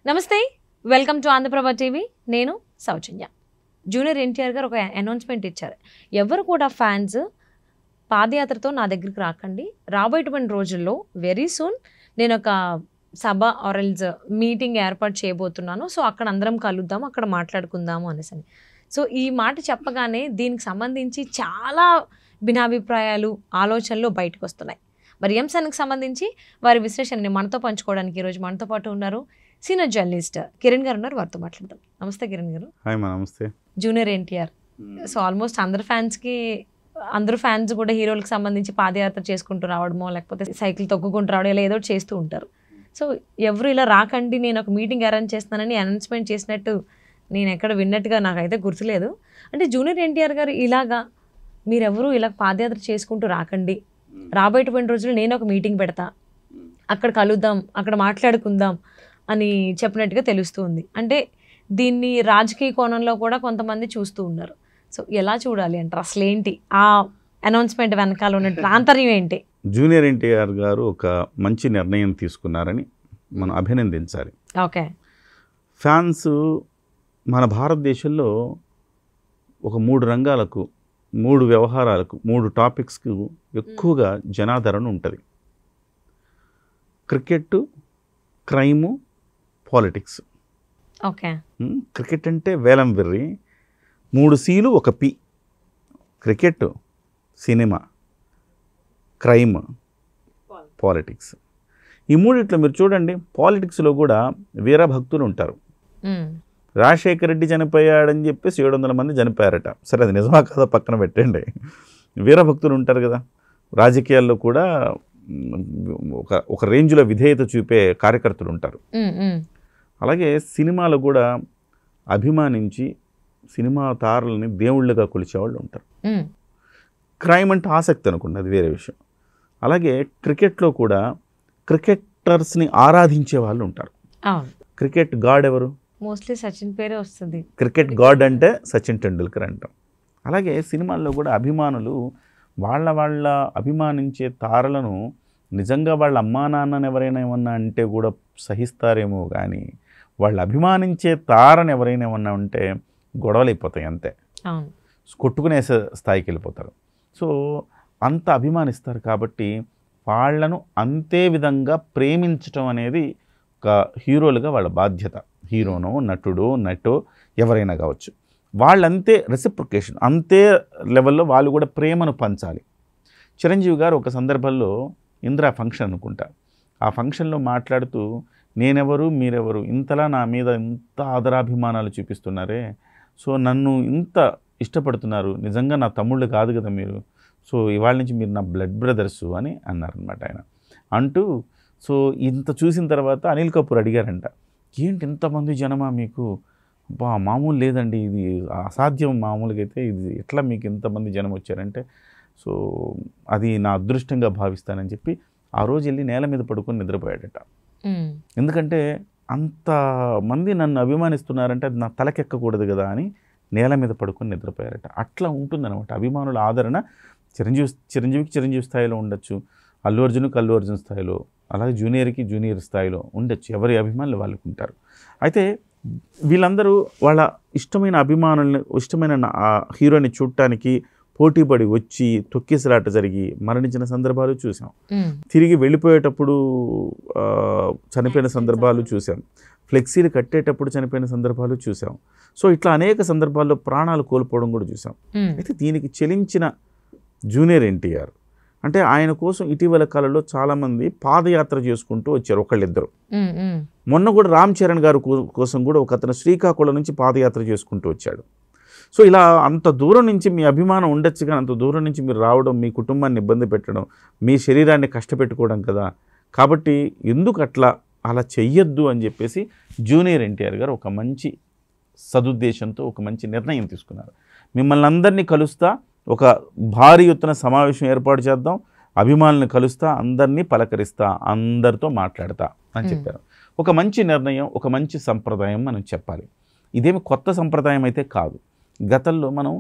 నమస్తే, welcome to Andhraprabha TV. నేను సౌజన్య. Junior NTR గారు ఒక అనౌన్స్మెంట్ ఇచ్చారు. ఎవరు కూడా ఫ్యాన్స్ పాదయాత్రతో నా దగ్గరికి రాకండి, రాబోయేటువంటి రోజుల్లో వెరీ సూన్ నేను ఒక సభ ఆర్ఎల్స్ మీటింగ్ ఏర్పాటు చేయబోతున్నాను. సో అక్కడ అందరం కలుద్దాము, అక్కడ మాట్లాడుకుందాము అనేసి. సో ఈ మాట చెప్పగానే దీనికి సంబంధించి చాలా భిన్నాభిప్రాయాలు, ఆలోచనలు బయటకు వస్తున్నాయి. మరి అంశానికి సంబంధించి వారి విశ్లేషణని మనతో పంచుకోవడానికి ఈరోజు మనతో పాటు ఉన్నారు సీనియర్ జర్నలిస్ట్ కిరణ్ గారు ఉన్నారు. వారితో మాట్లాడదాం. నమస్తే కిరణ్ గారు. హాయ్ మా నమస్తే. జూనియర్ ఎన్టీఆర్, సో ఆల్మోస్ట్ అందరు ఫ్యాన్స్ కూడా హీరోలకు సంబంధించి పాదయాత్ర చేసుకుంటూ రావడమో లేకపోతే సైకిల్ తొక్కుకుంటూ రావడం ఇలా ఏదో చేస్తూ ఉంటారు. సో ఎవరు ఇలా రాకండి, నేను ఒక మీటింగ్ అరేంజ్ చేస్తున్నానని అనౌన్స్మెంట్ చేసినట్టు నేను ఎక్కడ విన్నట్టుగా నాకైతే గుర్తులేదు. అంటే జూనియర్ ఎన్టీఆర్ గారు ఇలాగా మీరెవరు ఇలా పాదయాత్ర చేసుకుంటూ రాకండి, రాబోయేటువంటి రోజుల్లో నేను ఒక మీటింగ్ పెడతా, అక్కడ కలుద్దాం, అక్కడ మాట్లాడుకుందాం అని చెప్పినట్టుగా తెలుస్తుంది. అంటే దీన్ని రాజకీయ కోణంలో కూడా కొంతమంది చూస్తూ ఉన్నారు. సో ఎలా చూడాలి అంటారు? అసలు ఏంటి ఆ అనౌన్స్మెంట్ వెనకాల ఉన్న ఆంతర్యం ఏంటి? జూనియర్ ఎన్టీఆర్ గారు ఒక మంచి నిర్ణయం తీసుకున్నారని మనం అభినందించాలి. ఓకే. ఫ్యాన్స్ మన భారతదేశంలో ఒక 3 రంగాలకు, 3 వ్యవహారాలకు, 3 టాపిక్స్కు ఎక్కువగా జనాదరణ ఉంటుంది. Cricket, crime, politics. Okay. Cricket అంటే వేలం వెర్రి, 3 Cలు 1 P. Cricket, cinema, crime, politics. ఈ మూడిట్లో మీరు చూడండి, పాలిటిక్స్లో కూడా వీరభక్తులు ఉంటారు. రాజశేఖర రెడ్డి చనిపోయాడని చెప్పేసి 700 మంది చనిపోయారట. సరే, అది నిజమా కాదా పక్కన పెట్టండి. వీరభక్తులు ఉంటారు కదా. రాజకీయాల్లో కూడా ఒక రేంజ్లో విధేయత చూపే కార్యకర్తలు ఉంటారు. అలాగే సినిమాలో కూడా అభిమానించి సినిమా తారలని దేవుళ్ళుగా కొలిచేవాళ్ళు ఉంటారు. క్రైమ్ అంటే ఆసక్తి అనుకోండి, అది వేరే విషయం. అలాగే క్రికెట్లో కూడా క్రికెటర్స్ని ఆరాధించే వాళ్ళు ఉంటారు. క్రికెట్ గాడ్ ఎవరు? మోస్ట్లీ సచిన్ పేరే వస్తుంది. క్రికెట్ గాడ్ అంటే సచిన్ టెండూల్కర్ అంటాం. అలాగే సినిమాల్లో కూడా అభిమానులు వాళ్ళ అభిమానించే తారలను నిజంగా వాళ్ళ అమ్మా నాన్నని ఎవరైనా ఏమన్నా అంటే కూడా సహిస్తారేమో, కానీ వాళ్ళు అభిమానించే తారని ఎవరైనా ఏమన్నా ఉంటే గొడవలు అయిపోతాయి, అంతే, కొట్టుకునే స్థాయికి వెళ్ళిపోతారు. సో అంత అభిమానిస్తారు కాబట్టి వాళ్ళను అంతే విధంగా ప్రేమించటం అనేది ఒక హీరోలుగా వాళ్ళ బాధ్యత. హీరోనో, నటో ఎవరైనా కావచ్చు, వాళ్ళంతే రెసిప్రికేషన్, అంతే లెవెల్లో వాళ్ళు కూడా ప్రేమను పంచాలి. చిరంజీవి గారు ఒక సందర్భంలో ఇందిరా ఫంక్షన్ అనుకుంటా, ఆ ఫంక్షన్లో మాట్లాడుతూ నేనెవరు, మీరెవరు, ఇంతలా నా మీద ఇంత ఆదరాభిమానాలు చూపిస్తున్నారే, సో నన్ను ఇంత ఇష్టపడుతున్నారు, నిజంగా నా తమ్ముళ్ళు కాదు కదా మీరు, సో ఇవాళ నుంచి మీరు నా బ్లడ్ బ్రదర్సు అని అన్నారనమాట ఆయన. అంటూ సో ఇంత చూసిన తర్వాత అనిల్ కపూర్ అడిగారంట, ఏంటి ఇంతమంది జనమా మీకు, మామూలు లేదండి, ఇది అసాధ్యం, మామూలుగా అయితే ఇది ఎట్లా మీకు ఇంతమంది జనం వచ్చారంటే, సో అది నా అదృష్టంగా భావిస్తానని చెప్పి ఆ రోజు వెళ్ళి నేల మీద పడుకొని నిద్రపోయాడట. ఎందుకంటే అంతమంది నన్ను అభిమానిస్తున్నారంటే అది నా తలకెక్కకూడదు కదా అని నేల మీద పడుకొని నిద్రపోయారట. అట్లా ఉంటుందన్నమాట అభిమానుల ఆదరణ. చిరంజీవికి స్థాయిలో ఉండొచ్చు, అల్లు అర్జున్ స్థాయిలో, అలాగే జూనియర్ స్థాయిలో ఉండొచ్చు. ఎవరి అభిమానులు వాళ్ళకు ఉంటారు. అయితే వీళ్ళందరూ వాళ్ళ ఇష్టమైన అభిమానుల్ని, ఇష్టమైన హీరోని చూడటానికి పోటీపడి వచ్చి తొక్కిసలాట జరిగి మరణించిన సందర్భాలు చూసాం. తిరిగి వెళ్ళిపోయేటప్పుడు చనిపోయిన సందర్భాలు చూసాం. ఫ్లెక్సీలు కట్టేటప్పుడు చనిపోయిన సందర్భాలు చూసాం. సో ఇట్లా అనేక సందర్భాల్లో ప్రాణాలు కోల్పోవడం కూడా చూసాం. అయితే దీనికి చెలించిన జూనియర్ ఎన్టీఆర్ అంటే ఆయన కోసం ఇటీవల కాలంలో చాలామంది పాదయాత్ర చేసుకుంటూ వచ్చారు, ఒకళ్ళిద్దరు. మొన్న కూడా రామ్ చరణ్ గారు కోసం కూడా ఒక అతను శ్రీకాకుళం నుంచి పాదయాత్ర చేసుకుంటూ వచ్చాడు. సో ఇలా అంత దూరం నుంచి మీ అభిమానం ఉండొచ్చు, కానీ అంత దూరం నుంచి మీరు రావడం, మీ కుటుంబాన్ని ఇబ్బంది పెట్టడం, మీ శరీరాన్ని కష్టపెట్టుకోవడం కదా, కాబట్టి ఎందుకు అలా చెయ్యొద్దు అని చెప్పేసి జూనియర్ ఎన్టీఆర్ గారు ఒక మంచి సదుద్దేశంతో ఒక మంచి నిర్ణయం తీసుకున్నారు. మిమ్మల్ని అందరినీ కలుస్తా, ఒక భారీ ఎత్తున సమావేశం ఏర్పాటు చేద్దాం, అభిమానులను కలుస్తా, అందరినీ పలకరిస్తా, అందరితో మాట్లాడతా అని చెప్పారు. ఒక మంచి నిర్ణయం, ఒక మంచి సంప్రదాయం మనం చెప్పాలి. ఇదేమి కొత్త సంప్రదాయం అయితే కాదు. గతంలో మనం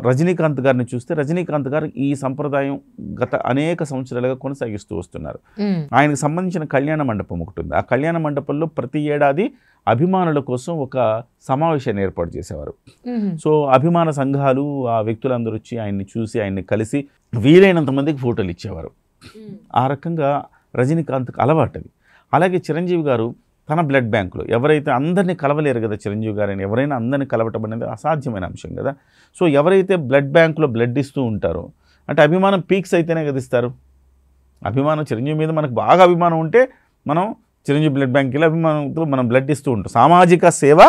రజనీకాంత్ గారిని చూస్తే రజనీకాంత్ గారు ఈ సంప్రదాయం గత అనేక సంవత్సరాలుగా కొనసాగిస్తూ వస్తున్నారు. ఆయనకు సంబంధించిన కళ్యాణ మండపం ఒకటి ఉంది. ఆ కళ్యాణ మండపంలో ప్రతి ఏడాది అభిమానుల కోసం ఒక సమావేశాన్ని ఏర్పాటు చేసేవారు. సో అభిమాన సంఘాలు ఆ వ్యక్తులందరూ వచ్చి ఆయన్ని చూసి ఆయన్ని కలిసి వీలైనంత మందికి ఫోటోలు ఇచ్చేవారు. ఆ రకంగా రజనీకాంత్కి అలవాటు అది. అలాగే చిరంజీవి గారు తన బ్లడ్ బ్యాంకులో ఎవరైతే అందరినీ కలవలేరు కదా చిరంజీవి గారిని, ఎవరైనా అందరినీ కలవటం అనేది అసాధ్యమైన అంశం కదా. సో ఎవరైతే బ్లడ్ బ్యాంకులో బ్లడ్ ఇస్తూ ఉంటారో అంటే అభిమానం పీక్స్ అయితేనే కదా ఇస్తారు. అభిమానం చిరంజీవి మీద మనకు బాగా అభిమానం ఉంటే మనం చిరంజీవి బ్లడ్ బ్యాంక్కి వెళ్ళి అభిమానంతో మనం బ్లడ్ ఇస్తూ ఉంటాం. సామాజిక సేవ,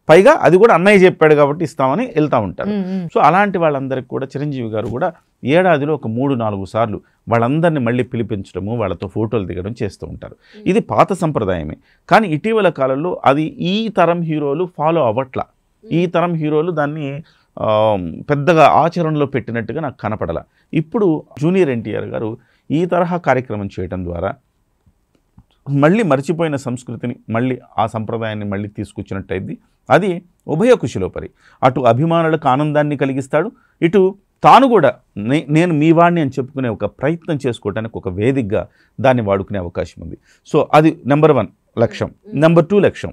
పైగా అది కూడా అన్నయ్య చెప్పాడు కాబట్టి ఇస్తామని వెళ్తూ ఉంటారు. సో అలాంటి వాళ్ళందరికీ కూడా చిరంజీవి గారు కూడా ఏడాదిలో ఒక 3-4 సార్లు వాళ్ళందరినీ మళ్ళీ పిలిపించడము, వాళ్ళతో ఫోటోలు దిగడం చేస్తూ ఉంటారు. ఇది పాత సంప్రదాయమే. కానీ ఇటీవల కాలంలో అది ఈ తరం హీరోలు ఫాలో అవ్వట్ల. ఈ తరం హీరోలు దాన్ని పెద్దగా ఆచరణలో పెట్టినట్టుగా నాకు కనపడల. ఇప్పుడు జూనియర్ ఎన్టీఆర్ గారు ఈ తరహా కార్యక్రమం చేయడం ద్వారా మళ్ళీ మర్చిపోయిన సంస్కృతిని మళ్ళీ ఆ సంప్రదాయాన్ని మళ్ళీ తీసుకొచ్చినట్టయింది. అది ఉభయ కుశలోపరి. అటు అభిమానులకు ఆనందాన్ని కలిగిస్తాడు, ఇటు తాను కూడా నేను మీ వాడిని అని చెప్పుకునే ఒక ప్రయత్నం చేసుకోవడానికి ఒక వేదికగా దాన్ని వాడుకునే అవకాశం ఉంది. సో అది నెంబర్ 1 లక్ష్యం. నెంబర్ 2 లక్ష్యం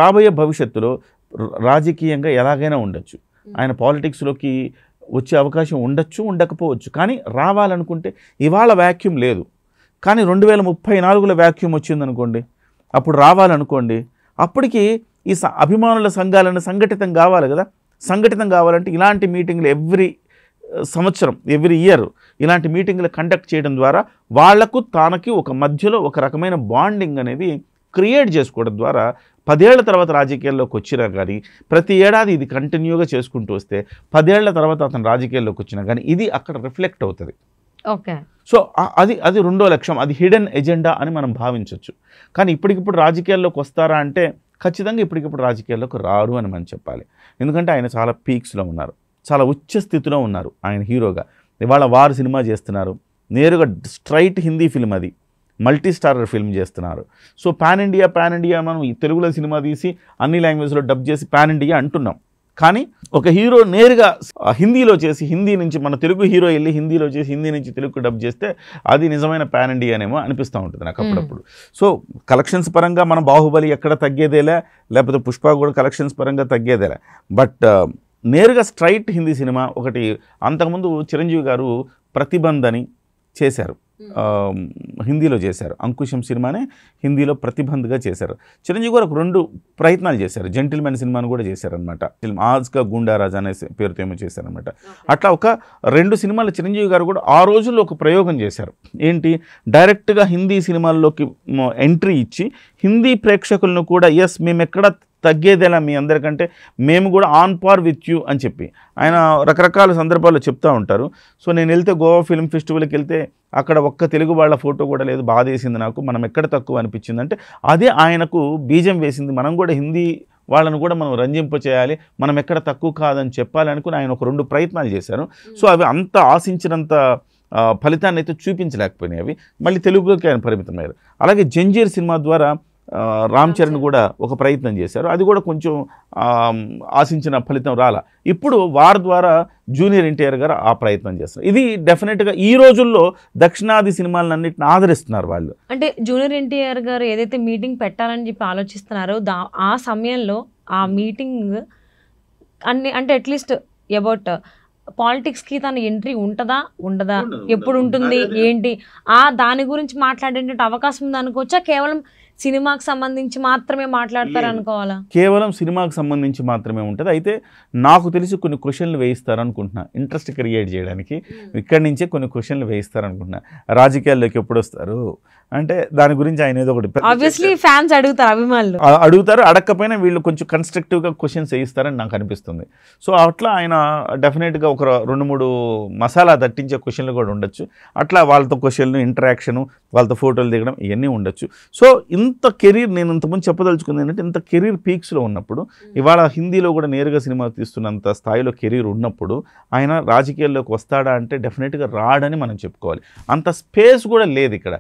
రాబోయే భవిష్యత్తులో రాజకీయంగా ఎలాగైనా ఉండొచ్చు, ఆయన పాలిటిక్స్లోకి వచ్చే అవకాశం ఉండొచ్చు, ఉండకపోవచ్చు. కానీ రావాలనుకుంటే ఇవాళ వ్యాక్యూమ్ లేదు, కానీ 2034లో వ్యాక్యూమ్ వచ్చిందనుకోండి, అప్పుడు రావాలనుకోండి, అప్పటికి ఈ అభిమానుల సంఘాలను సంఘటితం కావాలి కదా. సంఘటితం కావాలంటే ఇలాంటి మీటింగ్లు ఎవ్రీ సంవత్సరం, ఎవ్రీ ఇయర్ ఇలాంటి మీటింగ్లు కండక్ట్ చేయడం ద్వారా వాళ్లకు తానకి ఒక మధ్యలో ఒక రకమైన బాండింగ్ అనేది క్రియేట్ చేసుకోవడం ద్వారా 10 ఏళ్ల తర్వాత రాజకీయాల్లోకి వచ్చినా కానీ, ప్రతి ఏడాది ఇది కంటిన్యూగా చేసుకుంటూ వస్తే 10 ఏళ్ల తర్వాత అతను రాజకీయాల్లోకి వచ్చినా కానీ ఇది అక్కడ రిఫ్లెక్ట్ అవుతుంది. ఓకే. సో అది రెండో లక్ష్యం, అది హిడెన్ ఎజెండా అని మనం భావించవచ్చు. కానీ ఇప్పటికిప్పుడు రాజకీయాల్లోకి వస్తారా అంటే ఖచ్చితంగా ఇప్పటికిప్పుడు రాజకీయాల్లోకి రారు అని మనం చెప్పాలి. ఎందుకంటే ఆయన చాలా పీక్స్లో ఉన్నారు, చాలా ఉచ్చ స్థితిలో ఉన్నారు ఆయన హీరోగా. ఇవాళ వారు సినిమా చేస్తున్నారు, నేరుగా స్ట్రైట్ హిందీ ఫిల్మ్, అది మల్టీ స్టారర్ ఫిల్మ్ చేస్తున్నారు. సో పాన్ ఇండియా మనం ఈ తెలుగులో సినిమా తీసి అన్ని లాంగ్వేజ్లో డబ్ చేసి పాన్ ఇండియా అంటున్నాం. కానీ ఒక హీరో నేరుగా హిందీలో చేసి, హిందీ నుంచి మన తెలుగు హీరో వెళ్ళి హిందీలో చేసి హిందీ నుంచి తెలుగు డబ్ చేస్తే అది నిజమైన పాన్ ఇండియానేమో అనిపిస్తూ ఉంటుంది నాకు అప్పుడప్పుడు. సో కలెక్షన్స్ పరంగా మన బాహుబలి ఎక్కడ తగ్గేదేలే, లేకపోతే పుష్ప కూడా కలెక్షన్స్ పరంగా తగ్గేదేలే. బట్ నేరుగా స్ట్రైట్ హిందీ సినిమా ఒకటి. అంతకుముందు చిరంజీవి గారు ప్రతిబంధ్ అని చేశారు, హిందీలో చేశారు. అంకుశం సినిమానే హిందీలో ప్రతిబంధ్గా చేశారు. చిరంజీవి గారు ఒక 2 ప్రయత్నాలు చేశారు. జెంటిల్మెన్ సినిమాను కూడా చేశారనమాట. ఆజ్కా గుండారాజా అనే పేరుతో ఏమో చేశారనమాట. అట్లా ఒక 2 సినిమాలు చిరంజీవి గారు కూడా ఆ రోజుల్లో ఒక ప్రయోగం చేశారు. ఏంటి, డైరెక్ట్గా హిందీ సినిమాల్లోకి ఎంట్రీ ఇచ్చి హిందీ ప్రేక్షకులను కూడా ఎస్ మేము ఎక్కడ తగ్గేదేలా మీ అందరికంటే, మేము కూడా ఆన్ పార్ విత్ యూ అని చెప్పి ఆయన రకరకాల సందర్భాల్లో చెప్తూ ఉంటారు. సో నేను వెళ్తే గోవా ఫిల్మ్ ఫెస్టివల్కి వెళ్తే అక్కడ ఒక్క తెలుగు వాళ్ళ ఫోటో కూడా లేదు, బాధేసింది నాకు, మనం ఎక్కడ తక్కువ అనిపించింది అంటే అదే ఆయనకు బీజం వేసింది. మనం కూడా హిందీ వాళ్ళను కూడా మనం రంజింపచేయాలి, మనం ఎక్కడ తక్కువ కాదని చెప్పాలి అనుకుని ఆయన ఒక 2 ప్రయత్నాలు చేశారు. సో అవి అంత ఆశించినంత ఫలితాన్ని అయితే చూపించలేకపోయినాయి. అవి మళ్ళీ తెలుగులోకి ఆయన పరిమితమయ్యారు. అలాగే జంజీర్ సినిమా ద్వారా రామ్ చరణ్ కూడా ఒక ప్రయత్నం చేశారు, అది కూడా కొంచెం ఆశించిన ఫలితం రాలా. ఇప్పుడు వారి ద్వారా జూనియర్ ఎన్టీఆర్ గారు ఆ ప్రయత్నం చేస్తారు. ఇది డెఫినెట్గా ఈ రోజుల్లో దక్షిణాది సినిమాలన్నింటిని ఆదరిస్తున్నారు వాళ్ళు. అంటే జూనియర్ ఎన్టీఆర్ గారు ఏదైతే మీటింగ్ పెట్టాలని చెప్పి ఆలోచిస్తున్నారో ఆ సమయంలో ఆ మీటింగ్ అంటే అట్లీస్ట్ అబౌట్ పాలిటిక్స్కి తన ఎంట్రీ ఉంటుందా ఉండదా, ఎప్పుడు ఉంటుంది ఏంటి, దాని గురించి మాట్లాడేటువంటి అవకాశం ఉంది అనుకోవచ్చా? కేవలం సినిమాకి సంబంధించి మాత్రమే మాట్లాడతారు అనుకోవాలా? కేవలం సినిమాకి సంబంధించి మాత్రమే ఉంటుంది. అయితే నాకు తెలిసి కొన్ని క్వశ్చన్లు వేయిస్తారు అనుకుంటున్నా, ఇంట్రెస్ట్ క్రియేట్ చేయడానికి. ఇక్కడి నుంచే కొన్ని క్వశ్చన్లు వేయిస్తారు అనుకుంటున్నా. రాజకీయాల్లోకి ఎప్పుడు వస్తారు అంటే దాని గురించి ఆయన ఏదో ఒకటి ఆబ్వియస్లీ ఫ్యాన్స్ అడుగుతారు, అభిమానులు అడుగుతారు. అడగకపోయినా వీళ్ళు కొంచెం కన్స్ట్రక్టివ్గా క్వశ్చన్స్ వేయిస్తారని నాకు అనిపిస్తుంది. సో అట్లా ఆయన డెఫినెట్గా ఒక 2-3 మసాలా దట్టించే క్వశ్చన్లు కూడా ఉండొచ్చు. అట్లా వాళ్ళతో క్వశ్చన్లు, ఇంటరాక్షను, వాళ్ళతో ఫోటోలు దిగడం ఇవన్నీ ఉండొచ్చు. సో ఇంత కెరీర్, నేను ఇంతకుముందు చెప్పదలుచుకుంది ఏంటంటే, ఇంత కెరీర్ పీక్స్లో ఉన్నప్పుడు, ఇవాళ హిందీలో కూడా నేరుగా సినిమా తీస్తున్నంత స్థాయిలో కెరీర్ ఉన్నప్పుడు ఆయన రాజకీయాల్లోకి వస్తాడా అంటే డెఫినెట్గా రాడని మనం చెప్పుకోవాలి. అంత స్పేస్ కూడా లేదు ఇక్కడ.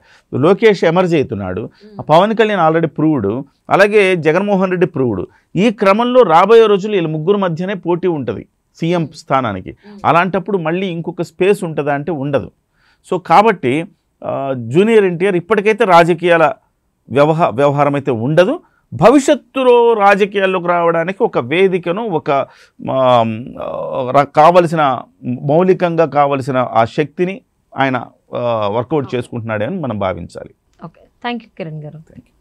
లోకేష్ ఎమర్జ్ అవుతున్నాడు, పవన్ కళ్యాణ్ ఆల్రెడీ ప్రూవ్డ్, అలాగే జగన్మోహన్ రెడ్డి ప్రూవ్డ్. ఈ క్రమంలో రాబోయే రోజులు వీళ్ళ ముగ్గురు మధ్యనే పోటీ ఉంటుంది. సీఎం స్థానానికి. అలాంటప్పుడు మళ్ళీ ఇంకొక స్పేస్ ఉంటుందా అంటే ఉండదు. సో కాబట్టి జూనియర్ ఎన్టీఆర్ ఇప్పటికైతే రాజకీయాల వ్యవహారం అయితే ఉండదు. భవిష్యత్తులో రాజకీయాల్లోకి రావడానికి ఒక వేదికను, ఒక కావలసిన మౌలికంగా కావలసిన ఆ శక్తిని ఆయన వర్కౌట్ చేసుకుంటున్నాడని మనం భావించాలి. ఓకే, థ్యాంక్ యూ కిరణ్ గారు. Thank you.